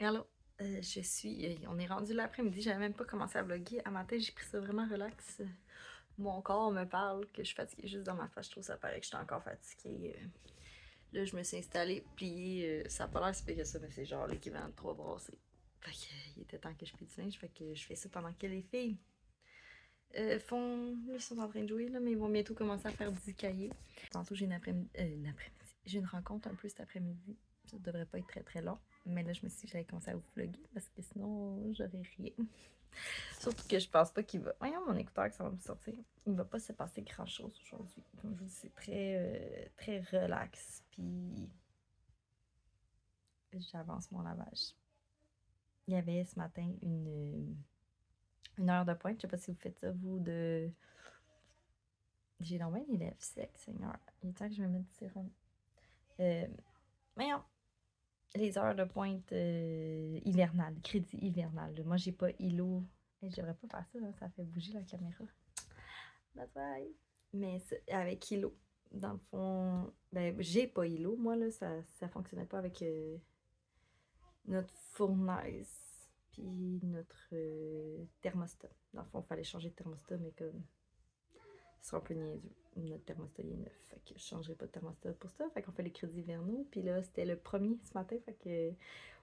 Allô, on est rendu l'après-midi, j'avais même pas commencé à vlogger. À matin, j'ai pris ça vraiment relax. Mon corps me parle que je suis fatiguée juste dans ma face. Je trouve ça paraît que j'étais encore fatiguée. Là, je me suis installée, pliée. Ça a pas l'air si pire que ça, mais c'est genre l'équivalent de 3 brassées. Fait que, il était temps que je plie du linge, fait que je fais ça pendant que les filles ils sont en train de jouer, là, mais ils vont bientôt commencer à faire du cahier. Tantôt, j'ai une après-midi. J'ai une rencontre un peu cet après-midi. Ça devrait pas être très très long. Mais là, je me suis dit que j'allais commencer à vous vlogger parce que sinon, j'aurais rien. Surtout que je pense pas qu'il va. Voyons mon écouteur que ça va me sortir. Il va pas se passer grand chose aujourd'hui. Comme je vous dis, c'est très relax. Puis j'avance mon lavage. Il y avait ce matin une heure de pointe. Je sais pas si vous faites ça, vous, de. J'ai normalement les lèvres secs, Seigneur. Il est temps que je me mette du sérum. Voyons. Les heures de pointe hivernale, crédit hivernal. Moi, j'ai pas ILO. Je devrais pas faire ça, là, ça fait bouger la caméra. Bye bye. Mais avec ILO, dans le fond, ben, j'ai pas ILO. Moi, là, ça fonctionnait pas avec notre fournaise puis notre thermostat. Dans le fond, il fallait changer de thermostat, mais comme ce sera un peu niaiseux. Notre thermostat il est neuf. Fait que je changerai pas de thermostat pour ça. Fait qu'on fait les crédits hivernaux. Puis là, c'était le premier ce matin. Fait que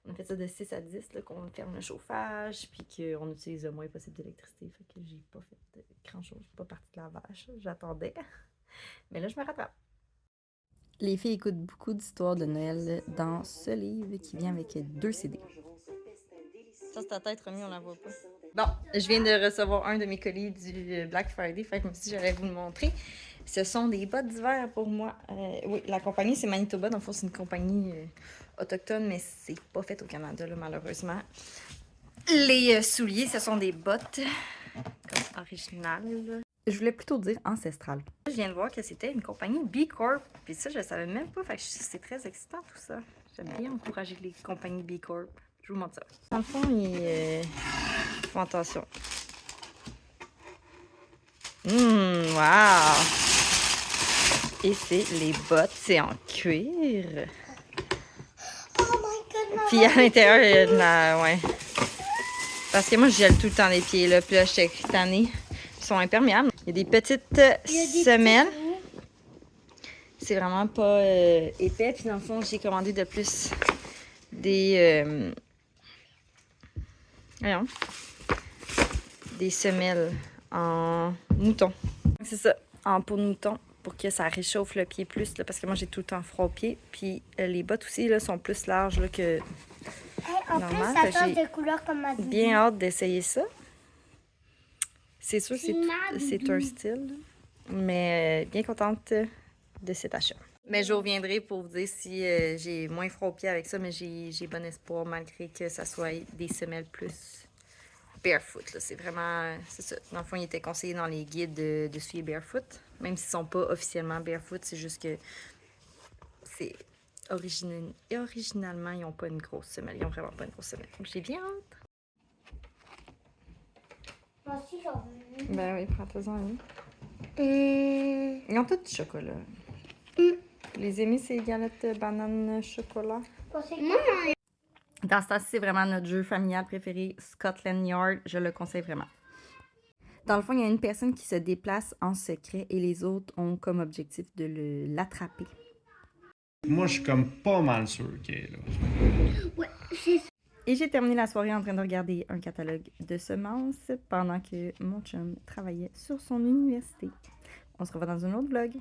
on a fait ça de 6 à 10, là, qu'on ferme le chauffage. Puis qu'on utilise le moins possible d'électricité. Fait que j'ai pas fait grand chose. J'ai pas parti de lavage. J'attendais. Mais là, je me rattrape. Les filles écoutent beaucoup d'histoires de Noël dans ce livre qui vient avec 2 CD. Ça, c'est ta tête remise, on la voit pas. Bon, je viens de recevoir un de mes colis du Black Friday, fait que je me suis dit j'allais vous le montrer. Ce sont des bottes d'hiver pour moi. Oui, la compagnie, c'est Manitoba. Dans le fond, c'est une compagnie autochtone, mais c'est pas fait au Canada, là, malheureusement. Les souliers, ce sont des bottes comme originales. Je voulais plutôt dire ancestrales. Je viens de voir que c'était une compagnie B Corp. Puis ça, je savais même pas. Fait que c'est très excitant tout ça. J'aime bien encourager les compagnies B Corp. Je vous montre ça. Dans le fond, ils font attention. Wow! Et c'est les bottes, c'est en cuir. Oh my god! Puis à l'intérieur, il y a de la. Ouais. Parce que moi, je gèle tout le temps les pieds, là. Puis là, j'étais tannée. Ils sont imperméables. Il y a des petites semelles. C'est vraiment pas épais. Puis dans le fond, j'ai commandé de plus des. Voyons. Des semelles en mouton. C'est ça, en peau de mouton, pour que ça réchauffe le pied plus, là, parce que moi j'ai tout le temps froid au pied. Puis les bottes aussi là, sont plus larges là, que En normal. plus, ça change de couleur comme ma doudoune. Bien hâte d'essayer ça. C'est sûr que c'est un doudoune. style, mais bien contente de cet achat. Mais je reviendrai pour vous dire si j'ai moins froid au pied avec ça, mais j'ai bon espoir malgré que ça soit des semelles plus barefoot. C'est vraiment, c'est ça. Dans le fond, il était conseillé dans les guides de suivre barefoot. Même s'ils sont pas officiellement barefoot, c'est juste que c'est originalement, ils n'ont pas une grosse semelle. Ils n'ont vraiment pas une grosse semelle. Donc, j'ai bien hâte. Moi aussi, j'en veux. Ben oui, prends-toi-en une. Ils ont tous du chocolat. Les amis, c'est galettes banane chocolat. Dans ce temps-ci, c'est vraiment notre jeu familial préféré, Scotland Yard. Je le conseille vraiment. Dans le fond, il y a une personne qui se déplace en secret et les autres ont comme objectif de l'attraper. Moi, je suis comme pas mal sûr qu'elle est là. Ouais, c'est ça. Et j'ai terminé la soirée en train de regarder un catalogue de semences pendant que mon chum travaillait sur son université. On se revoit dans un autre vlog.